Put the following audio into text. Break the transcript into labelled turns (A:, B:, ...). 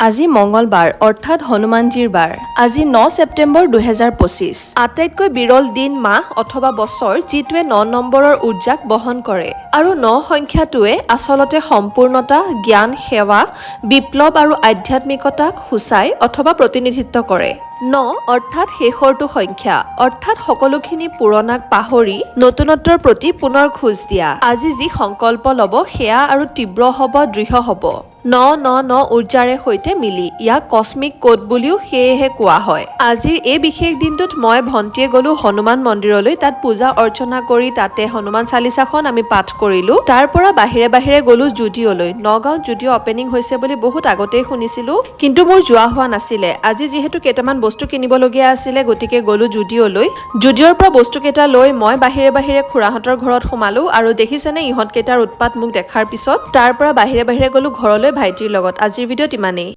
A: আজি মঙ্গলবাৰ অৰ্থাৎ হনুমানজীৰ বাৰ। আজি 9 ছেপ্টেম্বৰ 2025। আটাইতকৈ বিৰল দিন মাহ অথবা বছৰ যিটোৱে 9 নম্বৰৰ উৰ্জাক বহন কৰে আৰু 9 সংখ্যাটোৱে আচলতে সম্পূৰ্ণতা, জ্ঞান, সেৱা, বিপ্লৱ আৰু আধ্যাত্মিকতাক সূচায় অথবা প্ৰতিনিধিত্ব কৰে। 9 অৰ্থাৎ শেষৰটো সংখ্যা, অৰ্থাৎ সকলোখিনি পুৰণাক পাহৰি নতুনত্বৰ প্ৰতি পুনৰ খোজ দিয়া। আজি যি সংকল্প ল'ব সেয়া আৰু তীব্ৰ হ'ব, দৃঢ় হ'ব। 999 উৰ্জাৰে সৈতে মিলি ইয়াক কস্মিক কোড বুলিও সেয়েহে কোৱা হয়। আজিৰ এই বিশেষ দিনটোত মই ভণ্টিয়ে গ'লো হনুমান মন্দিৰলৈ, তাত পূজা অৰ্চনা কৰি তাতে হনুমান চালিচাখন আমি পাঠ কৰিলো। তাৰ পৰা বাহিৰে বাহিৰে গ'লো জুডিঅ'লৈ। নগাঁৱত জুডিঅ' অপেনিং হৈছে বুলি বহুত আগতেই শুনিছিলো, কিন্তু মোৰ যোৱা হোৱা নাছিলে। আজি যিহেতু কেইটামান বস্তু কিনিবলগীয়া আছিলে, গতিকে গ'লো জুডিঅ'লৈ। জুডিঅ'ৰ পৰা বস্তুকেইটা লৈ মই বাহিৰে বাহিৰে খুৰাহঁতৰ ঘৰত সোমালো আৰু দেখিছেনে ইহঁত কেইটাৰ উৎপাত মোক দেখাৰ পিছত তাৰ পৰা বাহিৰে বাহিৰে গ'লো ঘৰলৈ ভাইটিৰ লগত। আজিৰ ভিডিঅ'ত ইমানেই।